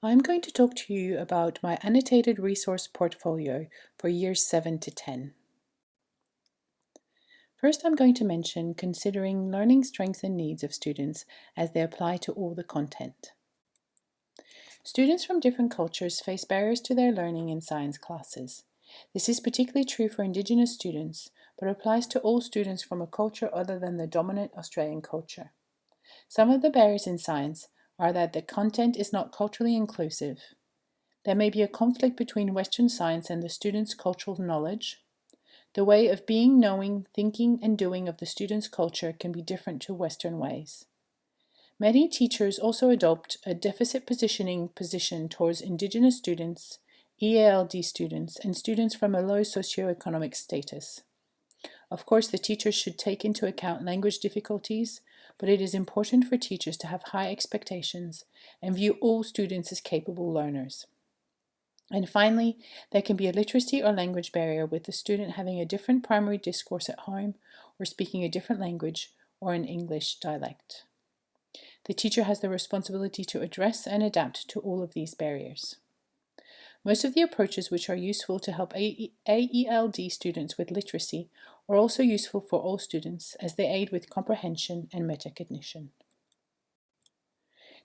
I'm going to talk to you about my annotated resource portfolio for years 7 to 10. First, I'm going to mention considering learning strengths and needs of students as they apply to all the content. Students from different cultures face barriers to their learning in science classes. This is particularly true for Indigenous students, but applies to all students from a culture other than the dominant Australian culture. Some of the barriers in science are that the content is not culturally inclusive. There may be a conflict between Western science and the student's cultural knowledge. The way of being, knowing, thinking, and doing of the student's culture can be different to Western ways. Many teachers also adopt a deficit position towards Indigenous students, EALD students, and students from a low socioeconomic status. Of course, the teachers should take into account language difficulties, but it is important for teachers to have high expectations and view all students as capable learners. And finally, there can be a literacy or language barrier with the student having a different primary discourse at home or speaking a different language or an English dialect. The teacher has the responsibility to address and adapt to all of these barriers. Most of the approaches which are useful to help AELD students with literacy are also useful for all students as they aid with comprehension and metacognition.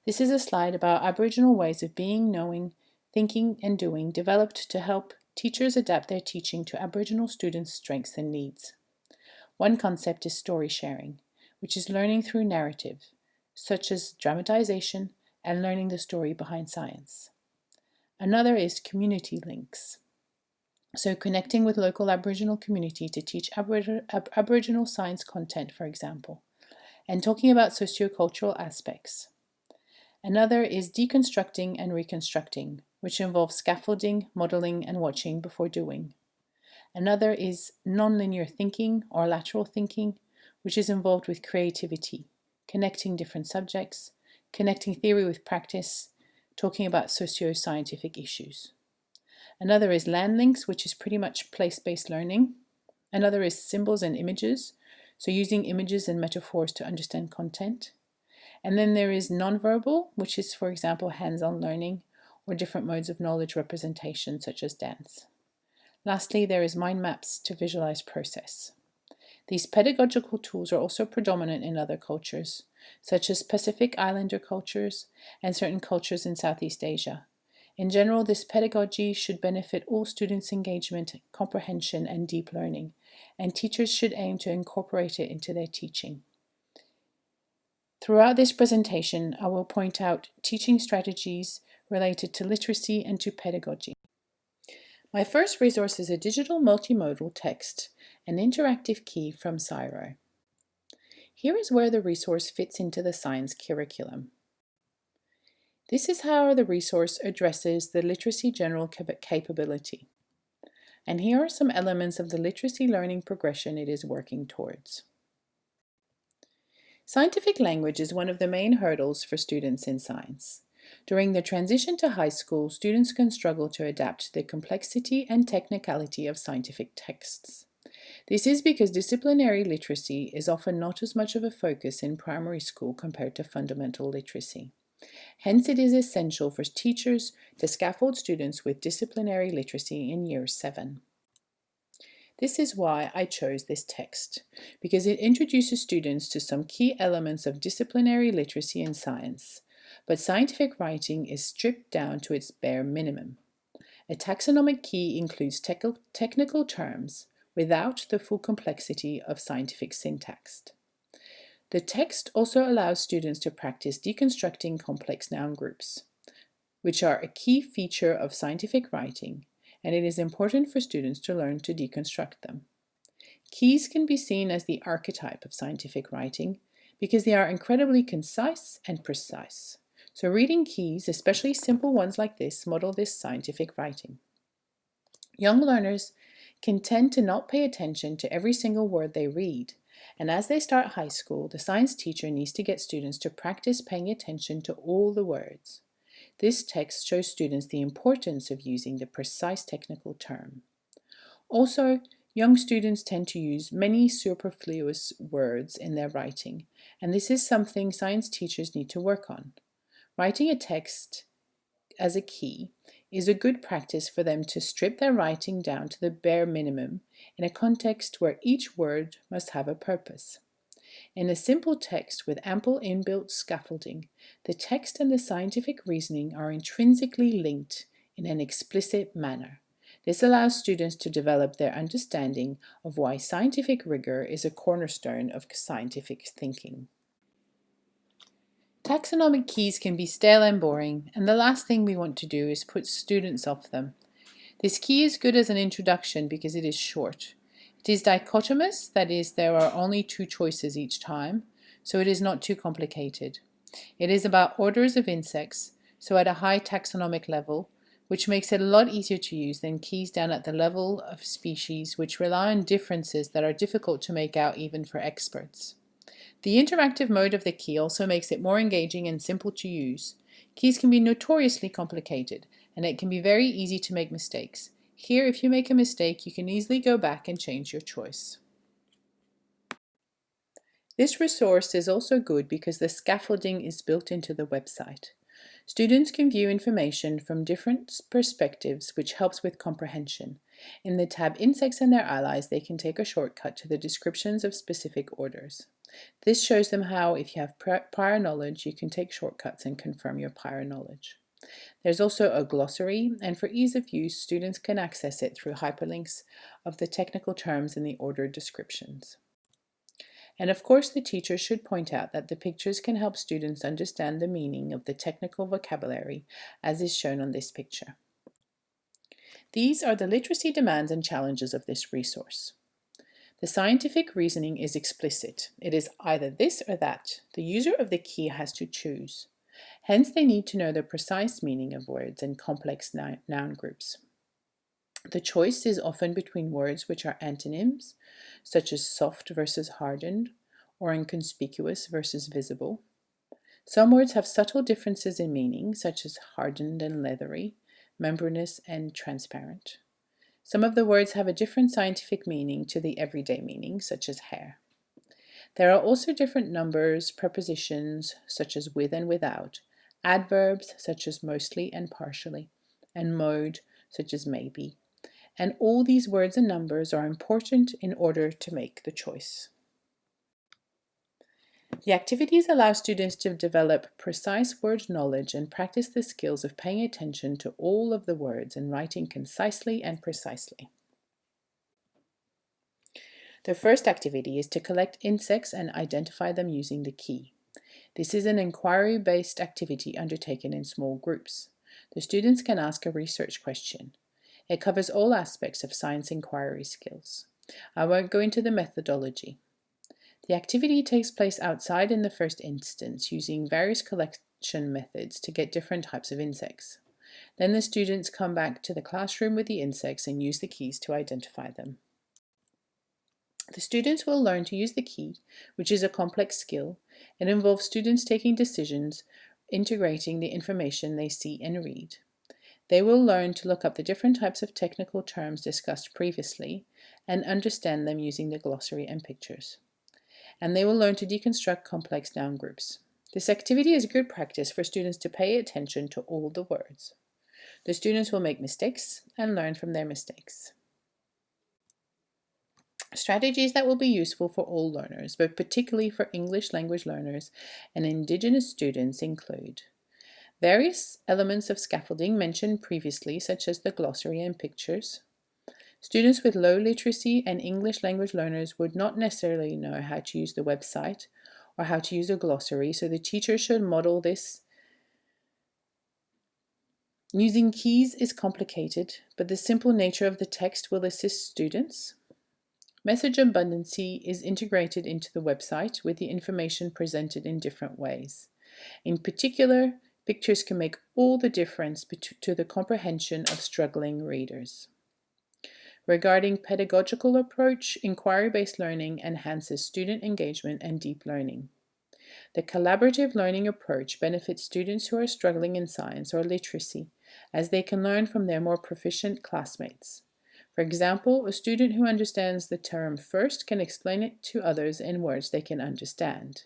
This is a slide about Aboriginal ways of being, knowing, thinking and doing developed to help teachers adapt their teaching to Aboriginal students' strengths and needs. One concept is story sharing, which is learning through narrative, such as dramatization and learning the story behind science. Another is community links, so connecting with local Aboriginal community to teach Aboriginal science content, for example, and talking about sociocultural aspects. Another is deconstructing and reconstructing, which involves scaffolding, modeling, and watching before doing. Another is nonlinear thinking or lateral thinking, which is involved with creativity, connecting different subjects, connecting theory with practice, talking about socio-scientific issues. Another is land links, which is pretty much place-based learning. Another is symbols and images, so using images and metaphors to understand content. And then there is nonverbal, which is, for example, hands-on learning or different modes of knowledge representation, such as dance. Lastly, there is mind maps to visualize process. These pedagogical tools are also predominant in other cultures, such as Pacific Islander cultures and certain cultures in Southeast Asia. In general, this pedagogy should benefit all students' engagement, comprehension, and deep learning, and teachers should aim to incorporate it into their teaching. Throughout this presentation, I will point out teaching strategies related to literacy and to pedagogy. My first resource is a digital multimodal text, an interactive key from Cyro. Here is where the resource fits into the science curriculum. This is how the resource addresses the literacy general capability. And here are some elements of the literacy learning progression it is working towards. Scientific language is one of the main hurdles for students in science. During the transition to high school, students can struggle to adapt to the complexity and technicality of scientific texts. This is because disciplinary literacy is often not as much of a focus in primary school compared to fundamental literacy. Hence, it is essential for teachers to scaffold students with disciplinary literacy in year 7. This is why I chose this text, because it introduces students to some key elements of disciplinary literacy in science, but scientific writing is stripped down to its bare minimum. A taxonomic key includes technical terms without the full complexity of scientific syntax. The text also allows students to practice deconstructing complex noun groups, which are a key feature of scientific writing, and it is important for students to learn to deconstruct them. Keys can be seen as the archetype of scientific writing because they are incredibly concise and precise. So reading keys, especially simple ones like this, model this scientific writing. Young learners can tend to not pay attention to every single word they read, and as they start high school, the science teacher needs to get students to practice paying attention to all the words. This text shows students the importance of using the precise technical term. Also, young students tend to use many superfluous words in their writing, and this is something science teachers need to work on. Writing a text as a key is a good practice for them to strip their writing down to the bare minimum in a context where each word must have a purpose. In a simple text with ample inbuilt scaffolding, the text and the scientific reasoning are intrinsically linked in an explicit manner. This allows students to develop their understanding of why scientific rigor is a cornerstone of scientific thinking. Taxonomic keys can be stale and boring, and the last thing we want to do is put students off them. This key is good as an introduction because it is short. It is dichotomous, that is, there are only two choices each time, so it is not too complicated. It is about orders of insects, so at a high taxonomic level, which makes it a lot easier to use than keys down at the level of species, which rely on differences that are difficult to make out even for experts. The interactive mode of the key also makes it more engaging and simple to use. Keys can be notoriously complicated, and it can be very easy to make mistakes. Here, if you make a mistake, you can easily go back and change your choice. This resource is also good because the scaffolding is built into the website. Students can view information from different perspectives, which helps with comprehension. In the tab Insects and Their Allies, they can take a shortcut to the descriptions of specific orders. This shows them how, if you have prior knowledge, you can take shortcuts and confirm your prior knowledge. There's also a glossary, and for ease of use, students can access it through hyperlinks of the technical terms in the order descriptions. And of course, the teacher should point out that the pictures can help students understand the meaning of the technical vocabulary, as is shown on this picture. These are the literacy demands and challenges of this resource. The scientific reasoning is explicit. It is either this or that. The user of the key has to choose. Hence, they need to know the precise meaning of words and complex noun groups. The choice is often between words which are antonyms, such as soft versus hardened, or inconspicuous versus visible. Some words have subtle differences in meaning, such as hardened and leathery, membranous and transparent. Some of the words have a different scientific meaning to the everyday meaning, such as hair. There are also different numbers, prepositions, such as with and without, adverbs, such as mostly and partially, and mode, such as maybe. And all these words and numbers are important in order to make the choice. The activities allow students to develop precise word knowledge and practice the skills of paying attention to all of the words and writing concisely and precisely. The first activity is to collect insects and identify them using the key. This is an inquiry-based activity undertaken in small groups. The students can ask a research question. It covers all aspects of science inquiry skills. I won't go into the methodology. The activity takes place outside in the first instance, using various collection methods to get different types of insects. Then the students come back to the classroom with the insects and use the keys to identify them. The students will learn to use the key, which is a complex skill. It involves students taking decisions, integrating the information they see and read. They will learn to look up the different types of technical terms discussed previously and understand them using the glossary and pictures. And they will learn to deconstruct complex noun groups. This activity is good practice for students to pay attention to all the words. The students will make mistakes and learn from their mistakes. Strategies that will be useful for all learners, but particularly for English language learners and Indigenous students, include various elements of scaffolding mentioned previously, such as the glossary and pictures. Students with low literacy and English language learners would not necessarily know how to use the website or how to use a glossary, so the teacher should model this. Using keys is complicated, but the simple nature of the text will assist students. Message abundancy is integrated into the website with the information presented in different ways. In particular, pictures can make all the difference to the comprehension of struggling readers. Regarding pedagogical approach, inquiry-based learning enhances student engagement and deep learning. The collaborative learning approach benefits students who are struggling in science or literacy, as they can learn from their more proficient classmates. For example, a student who understands the term first can explain it to others in words they can understand.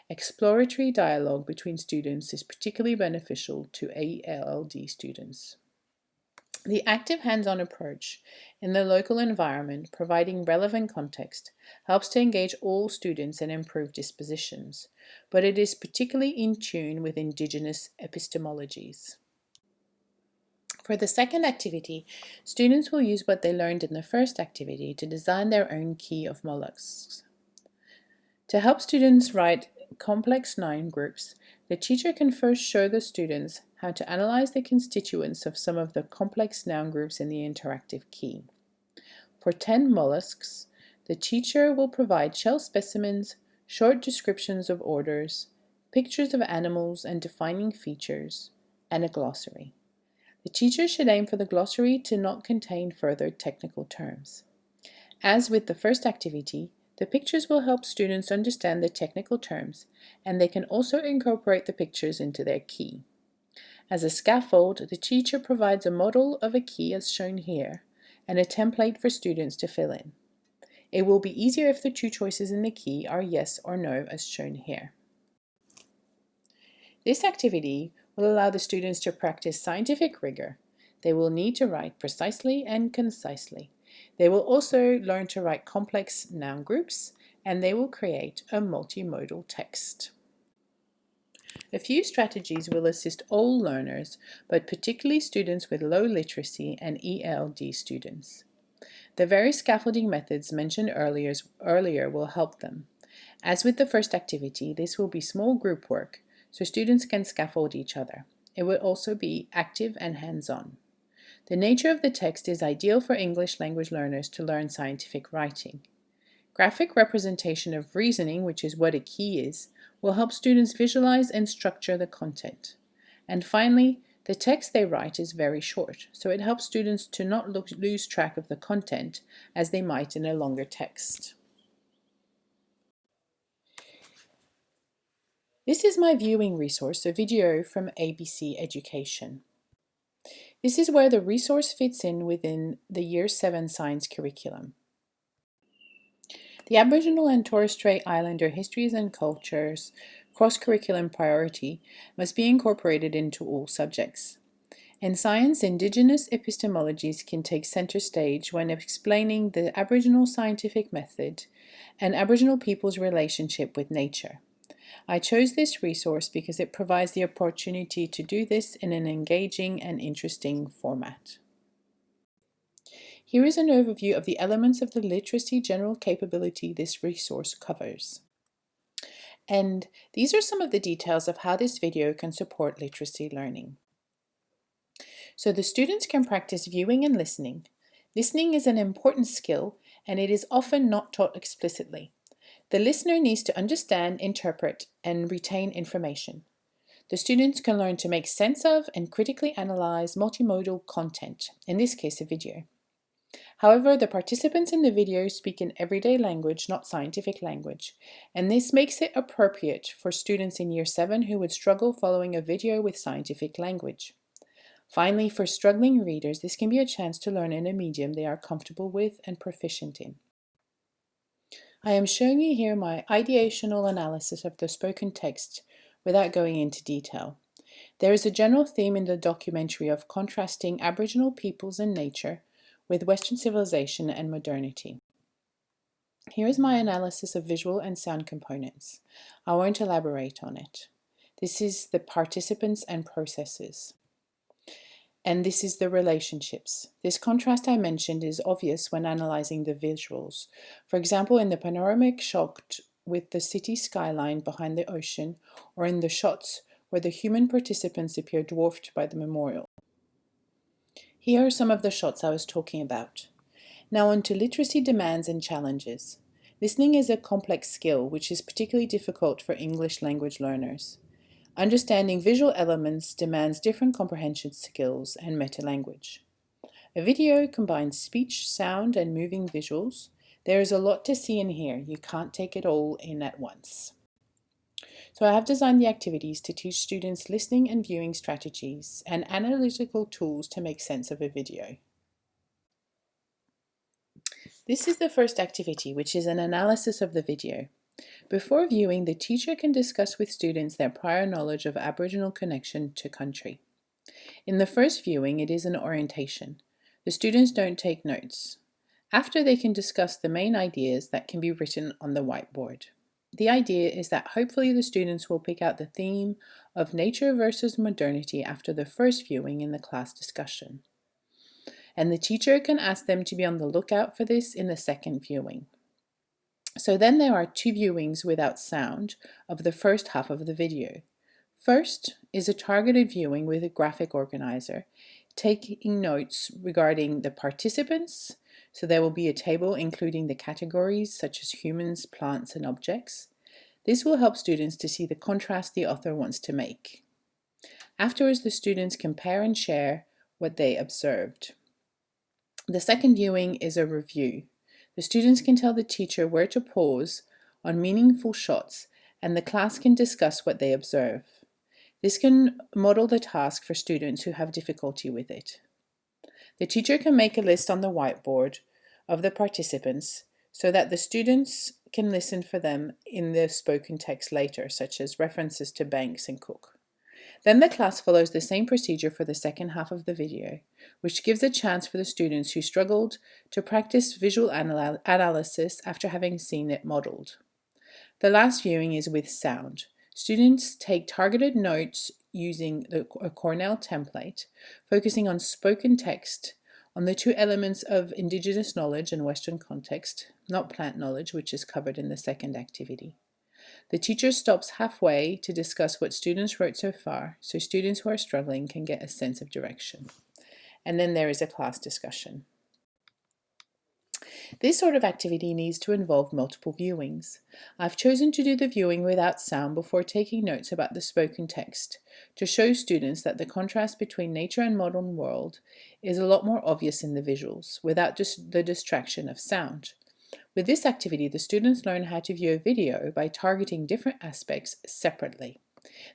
Exploratory dialogue between students is particularly beneficial to ELD students. The active hands-on approach in the local environment, providing relevant context, helps to engage all students and improve dispositions, but it is particularly in tune with Indigenous epistemologies. For the second activity, students will use what they learned in the first activity to design their own key of mollusks. To help students write complex noun groups, the teacher can first show the students how to analyze the constituents of some of the complex noun groups in the interactive key. For 10 mollusks, the teacher will provide shell specimens, short descriptions of orders, pictures of animals and defining features, and a glossary. The teacher should aim for the glossary to not contain further technical terms. As with the first activity, the pictures will help students understand the technical terms, and they can also incorporate the pictures into their key. As a scaffold, the teacher provides a model of a key as shown here, and a template for students to fill in. It will be easier if the two choices in the key are yes or no as shown here. This activity will allow the students to practice scientific rigor. They will need to write precisely and concisely. They will also learn to write complex noun groups, and they will create a multimodal text. A few strategies will assist all learners, but particularly students with low literacy and ELD students. The various scaffolding methods mentioned earlier will help them. As with the first activity, this will be small group work, so students can scaffold each other. It will also be active and hands-on. The nature of the text is ideal for English language learners to learn scientific writing. Graphic representation of reasoning, which is what a key is, will help students visualize and structure the content. And finally, the text they write is very short, so it helps students to not lose track of the content as they might in a longer text. This is my viewing resource, a video from ABC Education. This is where the resource fits in within the Year 7 science curriculum. The Aboriginal and Torres Strait Islander histories and cultures cross-curriculum priority must be incorporated into all subjects. In science, Indigenous epistemologies can take center stage when explaining the Aboriginal scientific method and Aboriginal people's relationship with nature. I chose this resource because it provides the opportunity to do this in an engaging and interesting format. Here is an overview of the elements of the literacy general capability this resource covers. And these are some of the details of how this video can support literacy learning. So the students can practice viewing and listening. Listening is an important skill, and it is often not taught explicitly. The listener needs to understand, interpret, and retain information. The students can learn to make sense of and critically analyze multimodal content, in this case a video. However, the participants in the video speak in everyday language, not scientific language, and this makes it appropriate for students in Year 7 who would struggle following a video with scientific language. Finally, for struggling readers, this can be a chance to learn in a medium they are comfortable with and proficient in. I am showing you here my ideational analysis of the spoken text without going into detail. There is a general theme in the documentary of contrasting Aboriginal peoples and nature with Western civilization and modernity. Here is my analysis of visual and sound components. I won't elaborate on it. This is the participants and processes. And this is the relationships. This contrast I mentioned is obvious when analyzing the visuals. For example, in the panoramic shot with the city skyline behind the ocean, or in the shots where the human participants appear dwarfed by the memorial. Here are some of the shots I was talking about. Now on to literacy demands and challenges. Listening is a complex skill which is particularly difficult for English language learners. Understanding visual elements demands different comprehension skills and meta-language. A video combines speech, sound, and moving visuals. There is a lot to see and hear. You can't take it all in at once. So I have designed the activities to teach students listening and viewing strategies and analytical tools to make sense of a video. This is the first activity, which is an analysis of the video. Before viewing, the teacher can discuss with students their prior knowledge of Aboriginal connection to country. In the first viewing, it is an orientation. The students don't take notes. After, they can discuss the main ideas that can be written on the whiteboard. The idea is that hopefully the students will pick out the theme of nature versus modernity after the first viewing in the class discussion. And the teacher can ask them to be on the lookout for this in the second viewing. So then there are 2 viewings without sound of the first half of the video. First is a targeted viewing with a graphic organizer, taking notes regarding the participants. So there will be a table including the categories such as humans, plants, and objects. This will help students to see the contrast the author wants to make. Afterwards, the students compare and share what they observed. The second viewing is a review. The students can tell the teacher where to pause on meaningful shots, and the class can discuss what they observe. This can model the task for students who have difficulty with it. The teacher can make a list on the whiteboard of the participants so that the students can listen for them in the spoken text later, such as references to Banks and Cook. Then the class follows the same procedure for the second half of the video, which gives a chance for the students who struggled to practice visual analysis after having seen it modeled. The last viewing is with sound. Students take targeted notes using a Cornell template, focusing on spoken text on the 2 elements of Indigenous knowledge and Western context, not plant knowledge, which is covered in the second activity. The teacher stops halfway to discuss what students wrote so far, so students who are struggling can get a sense of direction. And then there is a class discussion. This sort of activity needs to involve multiple viewings. I've chosen to do the viewing without sound before taking notes about the spoken text to show students that the contrast between nature and modern world is a lot more obvious in the visuals, without the distraction of sound. With this activity, the students learn how to view a video by targeting different aspects separately.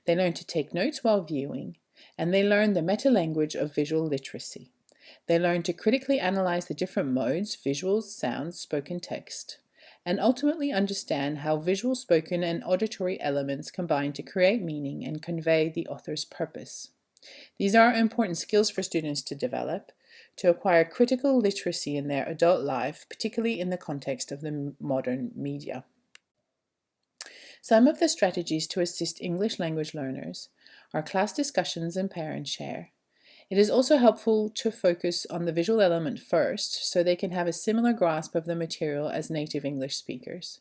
They learn to take notes while viewing, and they learn the meta-language of visual literacy. They learn to critically analyze the different modes, visuals, sounds, spoken text, and ultimately understand how visual, spoken, and auditory elements combine to create meaning and convey the author's purpose. These are important skills for students to develop, to acquire critical literacy in their adult life, particularly in the context of the modern media. Some of the strategies to assist English language learners are class discussions and parent share. It is also helpful to focus on the visual element first, so they can have a similar grasp of the material as native English speakers.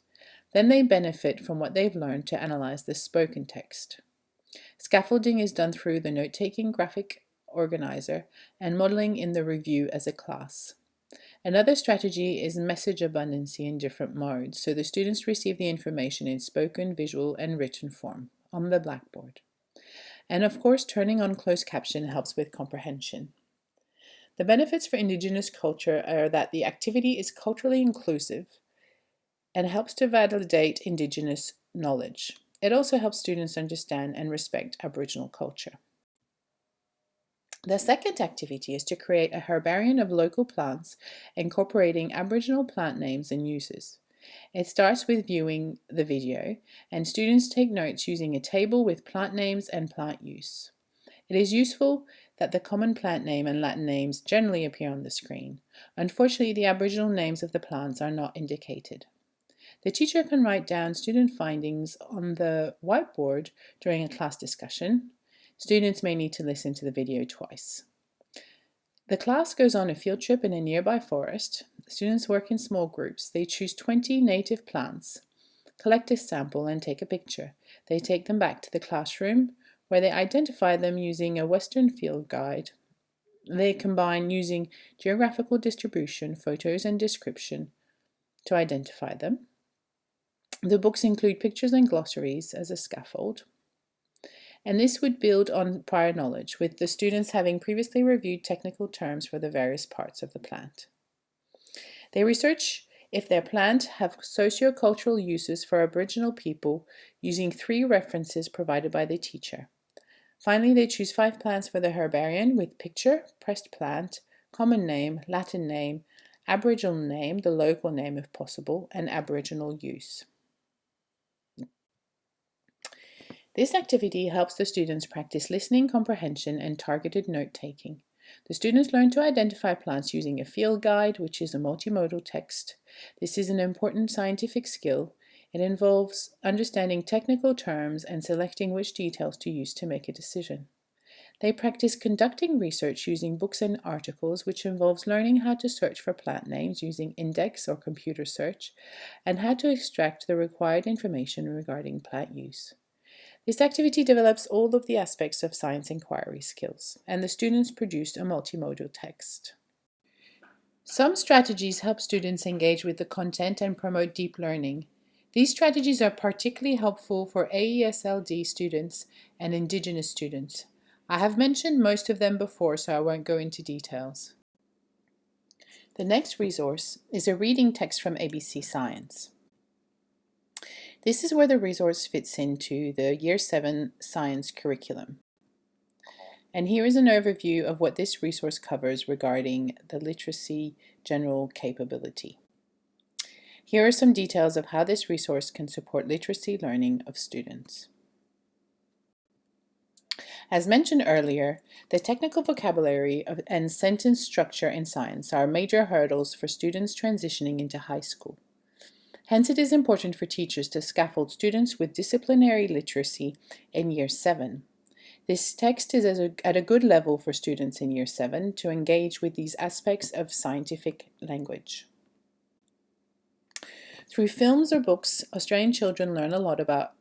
Then they benefit from what they've learned to analyze the spoken text. Scaffolding is done through the note-taking graphic organizer and modeling in the review as a class. Another strategy is message abundancy in different modes, so the students receive the information in spoken, visual, and written form on the blackboard. And of course, turning on closed caption helps with comprehension. The benefits for Indigenous culture are that the activity is culturally inclusive and helps to validate Indigenous knowledge. It also helps students understand and respect Aboriginal culture. The second activity is to create a herbarium of local plants incorporating Aboriginal plant names and uses. It starts with viewing the video, and students take notes using a table with plant names and plant use. It is useful that the common plant name and Latin names generally appear on the screen. Unfortunately, the Aboriginal names of the plants are not indicated. The teacher can write down student findings on the whiteboard during a class discussion. Students may need to listen to the video twice. The class goes on a field trip in a nearby forest. Students work in small groups. They choose 20 native plants, collect a sample, and take a picture. They take them back to the classroom, where they identify them using a Western field guide. They combine using geographical distribution, photos, and description to identify them. The books include pictures and glossaries as a scaffold. And this would build on prior knowledge, with the students having previously reviewed technical terms for the various parts of the plant. They research if their plant have socio-cultural uses for Aboriginal people using 3 references provided by the teacher. Finally, they choose 5 plants for the herbarium with picture, pressed plant, common name, Latin name, Aboriginal name, the local name if possible, and Aboriginal use. This activity helps the students practice listening comprehension and targeted note-taking. The students learn to identify plants using a field guide, which is a multimodal text. This is an important scientific skill. It involves understanding technical terms and selecting which details to use to make a decision. They practice conducting research using books and articles, which involves learning how to search for plant names using index or computer search, and how to extract the required information regarding plant use. This activity develops all of the aspects of science inquiry skills, and the students produce a multimodal text. Some strategies help students engage with the content and promote deep learning. These strategies are particularly helpful for AESLD students and Indigenous students. I have mentioned most of them before, so I won't go into details. The next resource is a reading text from ABC Science. This is where the resource fits into the Year 7 science curriculum. And here is an overview of what this resource covers regarding the literacy general capability. Here are some details of how this resource can support literacy learning of students. As mentioned earlier, the technical vocabulary and sentence structure in science are major hurdles for students transitioning into high school. Hence, it is important for teachers to scaffold students with disciplinary literacy in Year 7. This text is at a good level for students in Year 7 to engage with these aspects of scientific language. Through films or books, Australian children learn a lot about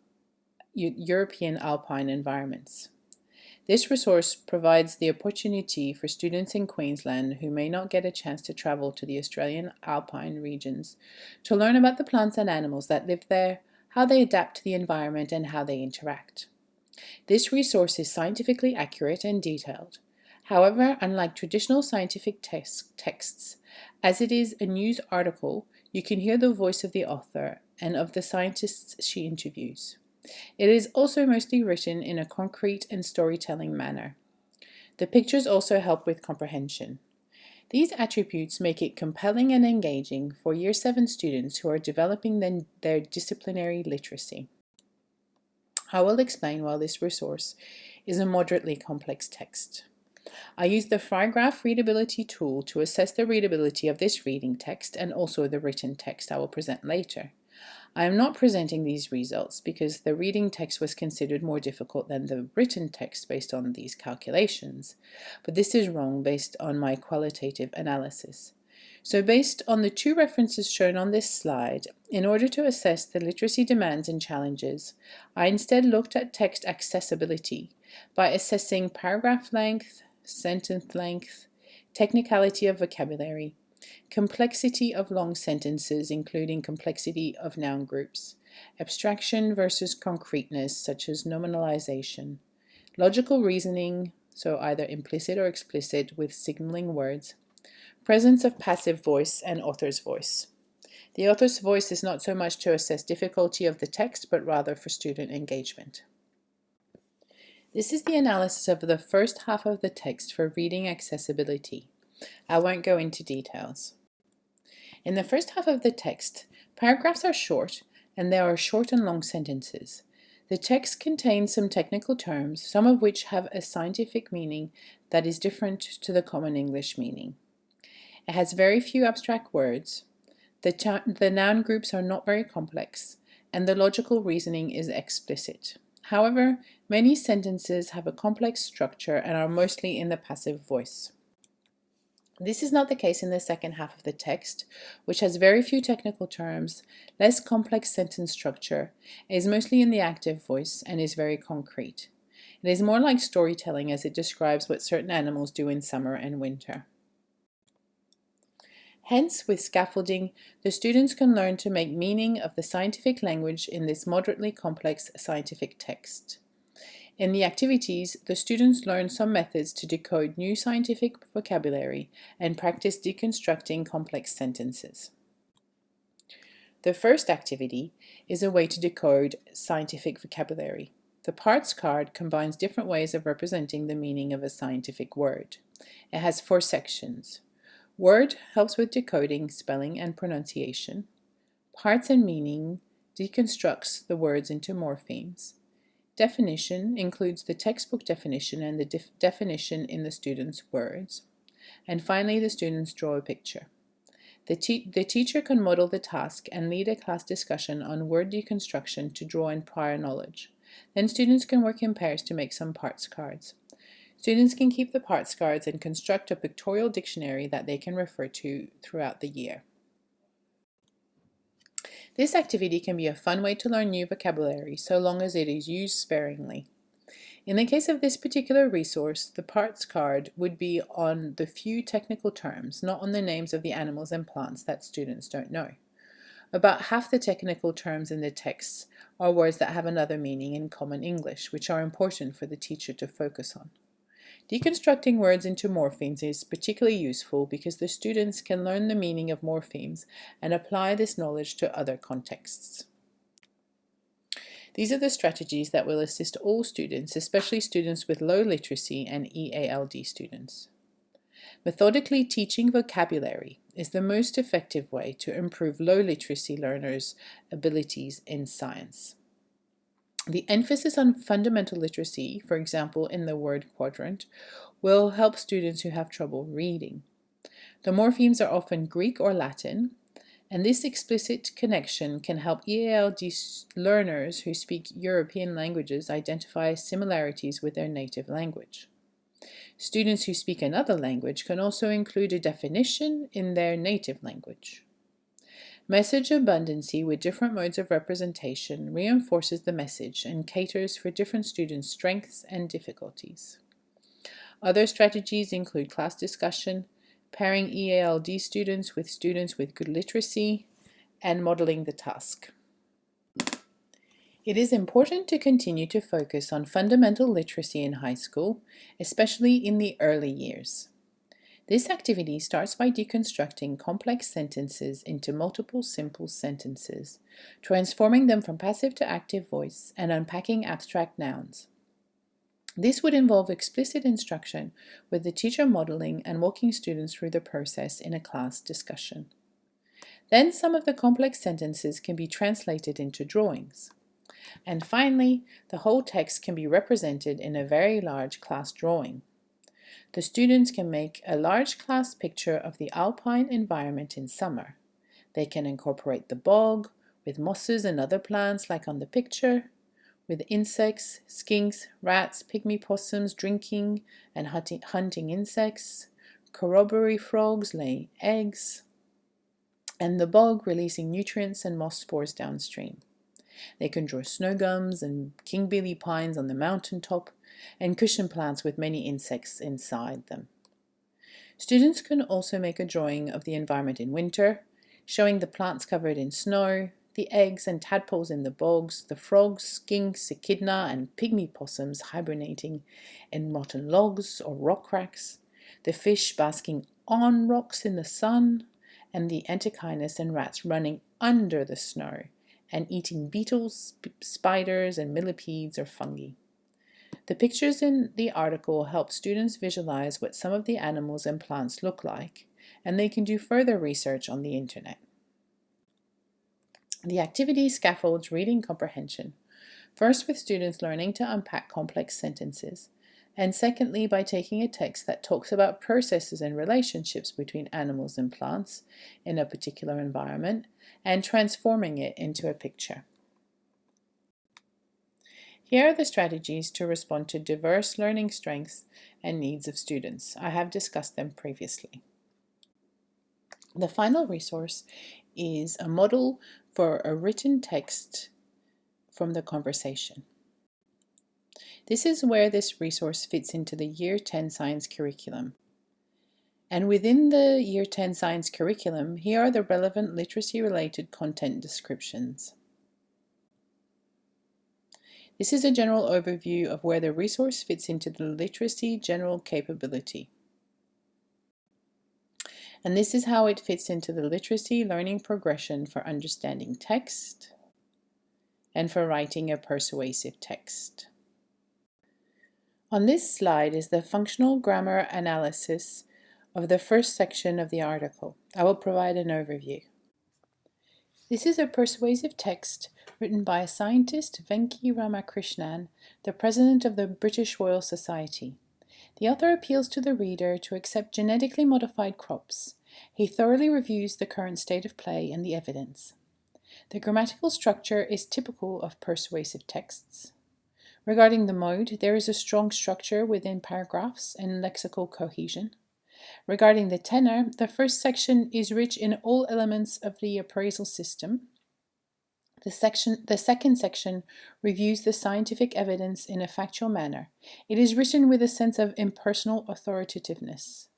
European alpine environments. This resource provides the opportunity for students in Queensland who may not get a chance to travel to the Australian alpine regions to learn about the plants and animals that live there, how they adapt to the environment, and how they interact. This resource is scientifically accurate and detailed. However, unlike traditional scientific texts, as it is a news article, you can hear the voice of the author and of the scientists she interviews. It is also mostly written in a concrete and storytelling manner. The pictures also help with comprehension. These attributes make it compelling and engaging for Year 7 students who are developing their disciplinary literacy. I will explain why this resource is a moderately complex text. I use the FireGraph readability tool to assess the readability of this reading text and also the written text I will present later. I am not presenting these results because the reading text was considered more difficult than the written text based on these calculations, but this is wrong based on my qualitative analysis. So based on the two references shown on this slide, in order to assess the literacy demands and challenges, I instead looked at text accessibility by assessing paragraph length, sentence length, technicality of vocabulary, complexity of long sentences, including complexity of noun groups, abstraction versus concreteness, such as nominalization, logical reasoning, so either implicit or explicit with signaling words, presence of passive voice and author's voice. The author's voice is not so much to assess difficulty of the text, but rather for student engagement. This is the analysis of the first half of the text for reading accessibility. I won't go into details. In the first half of the text, paragraphs are short, and there are short and long sentences. The text contains some technical terms, some of which have a scientific meaning that is different to the common English meaning. It has very few abstract words. The noun groups are not very complex, and the logical reasoning is explicit. However, many sentences have a complex structure and are mostly in the passive voice. This is not the case in the second half of the text, which has very few technical terms, less complex sentence structure, is mostly in the active voice, and is very concrete. It is more like storytelling as it describes what certain animals do in summer and winter. Hence, with scaffolding, the students can learn to make meaning of the scientific language in this moderately complex scientific text. In the activities, the students learn some methods to decode new scientific vocabulary and practice deconstructing complex sentences. The first activity is a way to decode scientific vocabulary. The parts card combines different ways of representing the meaning of a scientific word. It has 4 sections. Word helps with decoding, spelling, and pronunciation. Parts and meaning deconstructs the words into morphemes. Definition includes the textbook definition and the definition in the student's words. And finally, the students draw a picture. The teacher can model the task and lead a class discussion on word deconstruction to draw in prior knowledge. Then students can work in pairs to make some parts cards. Students can keep the parts cards and construct a pictorial dictionary that they can refer to throughout the year. This activity can be a fun way to learn new vocabulary so long as it is used sparingly. In the case of this particular resource, the parts card would be on the few technical terms, not on the names of the animals and plants that students don't know. About half the technical terms in the text are words that have another meaning in common English, which are important for the teacher to focus on. Deconstructing words into morphemes is particularly useful because the students can learn the meaning of morphemes and apply this knowledge to other contexts. These are the strategies that will assist all students, especially students with low literacy and EALD students. Methodically teaching vocabulary is the most effective way to improve low literacy learners' abilities in science. The emphasis on fundamental literacy, for example in the word quadrant, will help students who have trouble reading. The morphemes are often Greek or Latin, and this explicit connection can help EALD learners who speak European languages identify similarities with their native language. Students who speak another language can also include a definition in their native language. Message abundancy with different modes of representation reinforces the message and caters for different students' strengths and difficulties. Other strategies include class discussion, pairing EALD students with good literacy, and modeling the task. It is important to continue to focus on fundamental literacy in high school, especially in the early years. This activity starts by deconstructing complex sentences into multiple simple sentences, transforming them from passive to active voice, and unpacking abstract nouns. This would involve explicit instruction, with the teacher modeling and walking students through the process in a class discussion. Then some of the complex sentences can be translated into drawings. And finally, the whole text can be represented in a very large class drawing. The students can make a large class picture of the alpine environment in summer. They can incorporate the bog, with mosses and other plants like on the picture, with insects, skinks, rats, pygmy possums drinking and hunting insects, corroboree frogs laying eggs, and the bog releasing nutrients and moss spores downstream. They can draw snow gums and kingbilly pines on the mountaintop, and cushion plants with many insects inside them. Students can also make a drawing of the environment in winter, showing the plants covered in snow, the eggs and tadpoles in the bogs, the frogs, skinks, echidna, and pygmy possums hibernating in rotten logs or rock cracks, the fish basking on rocks in the sun, and the antechinus and rats running under the snow and eating beetles, spiders, and millipedes or fungi. The pictures in the article help students visualize what some of the animals and plants look like, and they can do further research on the internet. The activity scaffolds reading comprehension, first with students learning to unpack complex sentences, and secondly by taking a text that talks about processes and relationships between animals and plants in a particular environment and transforming it into a picture. Here are the strategies to respond to diverse learning strengths and needs of students. I have discussed them previously. The final resource is a model for a written text from the conversation. This is where this resource fits into the Year 10 Science curriculum. And within the Year 10 Science curriculum, here are the relevant literacy-related content descriptions. This is a general overview of where the resource fits into the literacy general capability. And this is how it fits into the literacy learning progression for understanding text and for writing a persuasive text. On this slide is the functional grammar analysis of the first section of the article. I will provide an overview. This is a persuasive text written by scientist Venki Ramakrishnan, the president of the British Royal Society. The author appeals to the reader to accept genetically modified crops. He thoroughly reviews the current state of play and the evidence. The grammatical structure is typical of persuasive texts. Regarding the mode, there is a strong structure within paragraphs and lexical cohesion. Regarding the tenor, the first section is rich in all elements of the appraisal system. The second section reviews the scientific evidence in a factual manner. It is written with a sense of impersonal authoritativeness.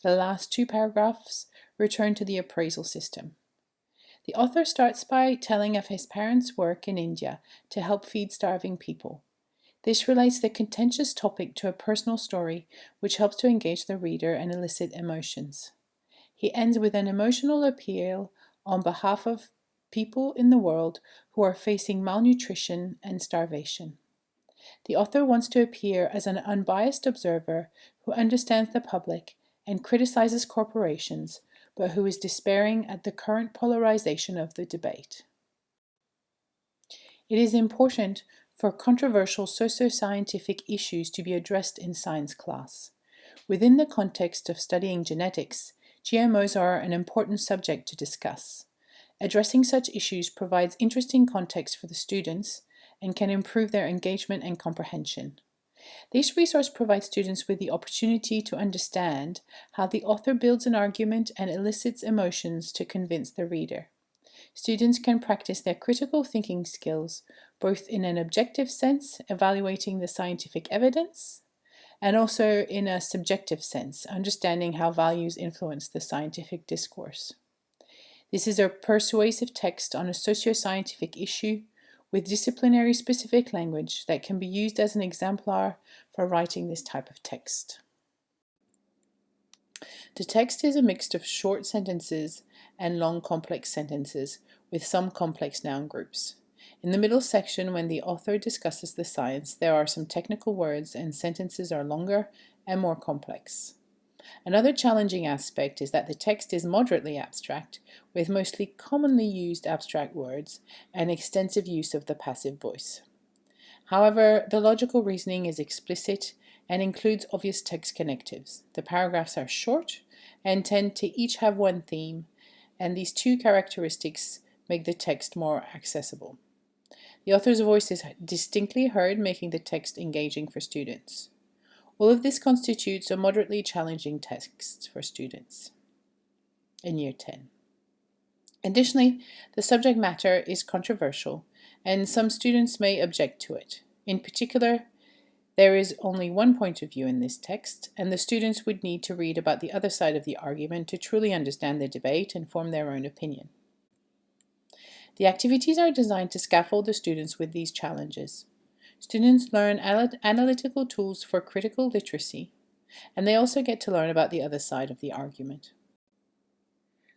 The last two paragraphs return to the appraisal system. The author starts by telling of his parents' work in India to help feed starving people. This relates the contentious topic to a personal story, which helps to engage the reader and elicit emotions. He ends with an emotional appeal on behalf of people in the world who are facing malnutrition and starvation. The author wants to appear as an unbiased observer who understands the public and criticizes corporations, but who is despairing at the current polarization of the debate. It is important for controversial socio-scientific issues to be addressed in science class. Within the context of studying genetics, GMOs are an important subject to discuss. Addressing such issues provides interesting context for the students and can improve their engagement and comprehension. This resource provides students with the opportunity to understand how the author builds an argument and elicits emotions to convince the reader. Students can practice their critical thinking skills both in an objective sense, evaluating the scientific evidence, and also in a subjective sense, understanding how values influence the scientific discourse. This is a persuasive text on a socio-scientific issue with disciplinary specific language that can be used as an exemplar for writing this type of text. The text is a mix of short sentences and long complex sentences with some complex noun groups. In the middle section, when the author discusses the science, there are some technical words and sentences are longer and more complex. Another challenging aspect is that the text is moderately abstract, with mostly commonly used abstract words and extensive use of the passive voice. However, the logical reasoning is explicit and includes obvious text connectives. The paragraphs are short and tend to each have one theme, and these two characteristics make the text more accessible. The author's voice is distinctly heard, making the text engaging for students. All of this constitutes a moderately challenging text for students in Year 10. Additionally, the subject matter is controversial, and some students may object to it. In particular, there is only one point of view in this text, and the students would need to read about the other side of the argument to truly understand the debate and form their own opinion. The activities are designed to scaffold the students with these challenges. Students learn analytical tools for critical literacy, and they also get to learn about the other side of the argument.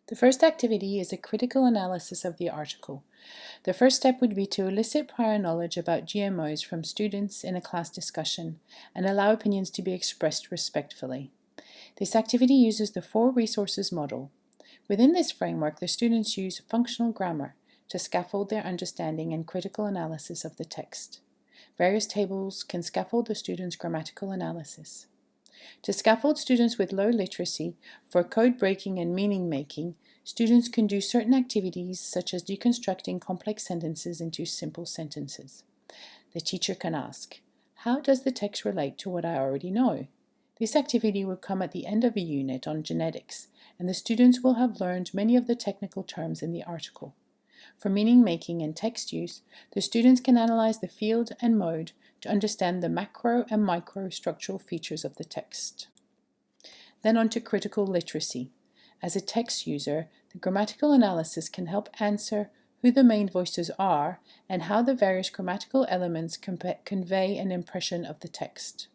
The first activity is a critical analysis of the article. The first step would be to elicit prior knowledge about GMOs from students in a class discussion and allow opinions to be expressed respectfully. This activity uses the 4 resources model. Within this framework, the students use functional grammar to scaffold their understanding and critical analysis of the text. Various tables can scaffold the students' grammatical analysis. To scaffold students with low literacy for code breaking and meaning making, students can do certain activities such as deconstructing complex sentences into simple sentences. The teacher can ask, "How does the text relate to what I already know?" This activity will come at the end of a unit on genetics, and the students will have learned many of the technical terms in the article. For meaning making and text use, the students can analyze the field and mode to understand the macro and micro structural features of the text. Then on to critical literacy. As a text user, the grammatical analysis can help answer who the main voices are and how the various grammatical elements convey an impression of the text.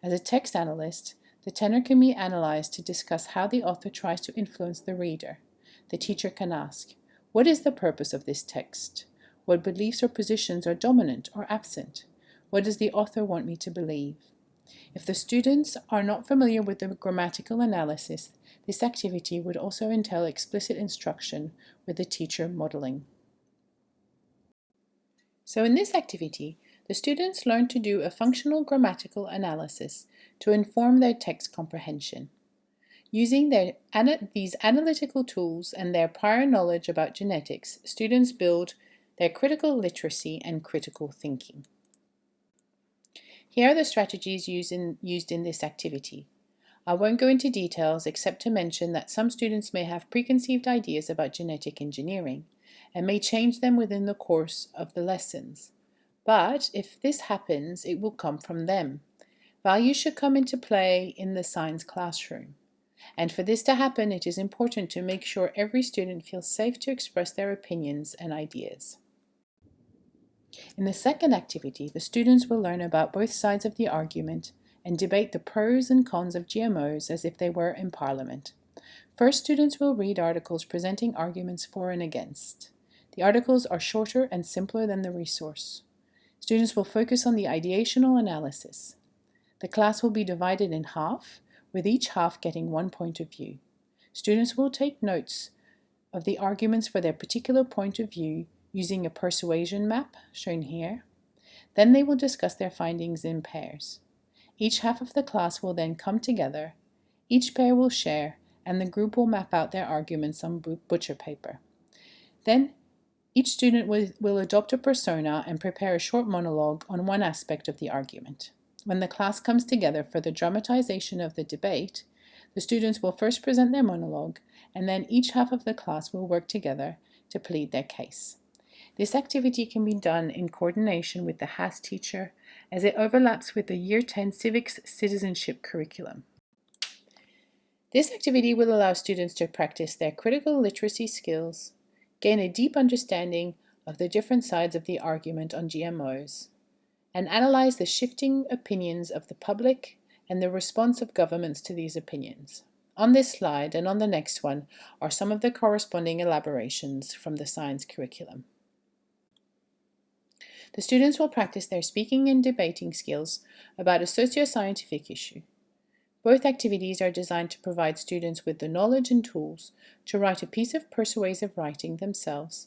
As a text analyst, the tenor can be analyzed to discuss how the author tries to influence the reader. The teacher can ask, "What is the purpose of this text? What beliefs or positions are dominant or absent? What does the author want me to believe?" If the students are not familiar with the grammatical analysis, this activity would also entail explicit instruction with the teacher modeling. So in this activity, the students learn to do a functional grammatical analysis to inform their text comprehension. Using these analytical tools and their prior knowledge about genetics, students build their critical literacy and critical thinking. Here are the strategies used in this activity. I won't go into details except to mention that some students may have preconceived ideas about genetic engineering and may change them within the course of the lessons. But if this happens, it will come from them. Values should come into play in the science classroom. And for this to happen, it is important to make sure every student feels safe to express their opinions and ideas. In the second activity, the students will learn about both sides of the argument and debate the pros and cons of GMOs as if they were in Parliament. First, students will read articles presenting arguments for and against. The articles are shorter and simpler than the resource. Students will focus on the ideational analysis. The class will be divided in half, with each half getting one point of view. Students will take notes of the arguments for their particular point of view using a persuasion map, shown here. Then they will discuss their findings in pairs. Each half of the class will then come together. Each pair will share, and the group will map out their arguments on butcher paper. Then, each student will adopt a persona and prepare a short monologue on one aspect of the argument. When the class comes together for the dramatization of the debate, the students will first present their monologue, and then each half of the class will work together to plead their case. This activity can be done in coordination with the HAS teacher, as it overlaps with the Year 10 Civics Citizenship curriculum. This activity will allow students to practice their critical literacy skills, gain a deep understanding of the different sides of the argument on GMOs, and analyze the shifting opinions of the public and the response of governments to these opinions. On this slide and on the next one are some of the corresponding elaborations from the science curriculum. The students will practice their speaking and debating skills about a socio-scientific issue. Both activities are designed to provide students with the knowledge and tools to write a piece of persuasive writing themselves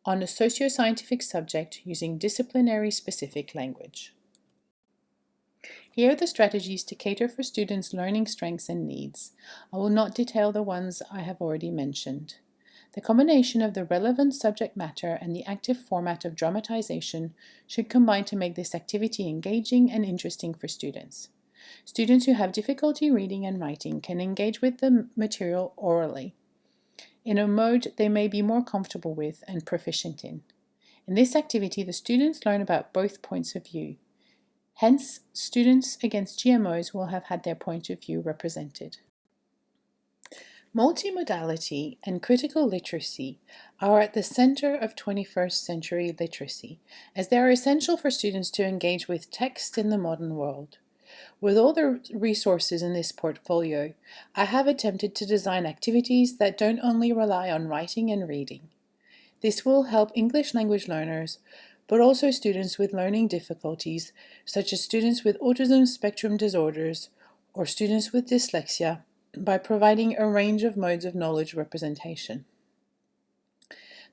on a socio-scientific subject using disciplinary-specific language. Here are the strategies to cater for students' learning strengths and needs. I will not detail the ones I have already mentioned. The combination of the relevant subject matter and the active format of dramatization should combine to make this activity engaging and interesting for students. Students who have difficulty reading and writing can engage with the material orally, in a mode they may be more comfortable with and proficient in. In this activity, the students learn about both points of view. Hence, students against GMOs will have had their point of view represented. Multimodality and critical literacy are at the center of 21st century literacy, as they are essential for students to engage with text in the modern world. With all the resources in this portfolio, I have attempted to design activities that don't only rely on writing and reading. This will help English language learners, but also students with learning difficulties, such as students with autism spectrum disorders or students with dyslexia, by providing a range of modes of knowledge representation.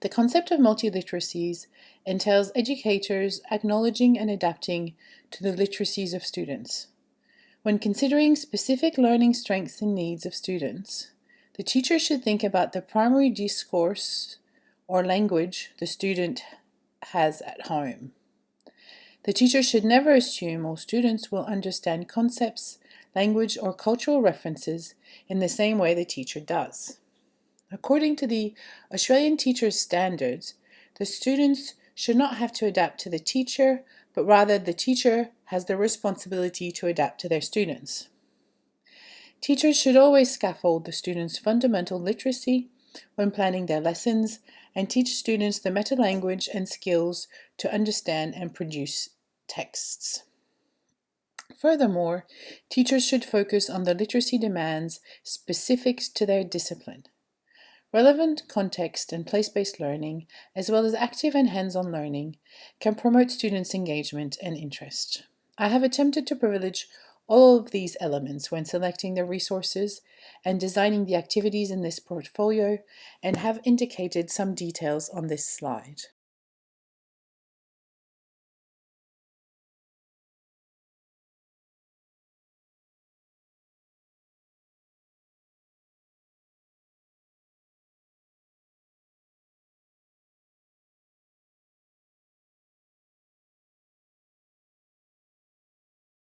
The concept of multiliteracies entails educators acknowledging and adapting to the literacies of students. When considering specific learning strengths and needs of students, the teacher should think about the primary discourse or language the student has at home. The teacher should never assume all students will understand concepts, language, or cultural references in the same way the teacher does. According to the Australian Teachers' Standards, the students should not have to adapt to the teacher, but rather the teacher has the responsibility to adapt to their students. Teachers should always scaffold the students' fundamental literacy when planning their lessons and teach students the meta-language and skills to understand and produce texts. Furthermore, teachers should focus on the literacy demands specific to their discipline. Relevant context and place-based learning, as well as active and hands-on learning, can promote students' engagement and interest. I have attempted to privilege all of these elements when selecting the resources and designing the activities in this portfolio, and have indicated some details on this slide.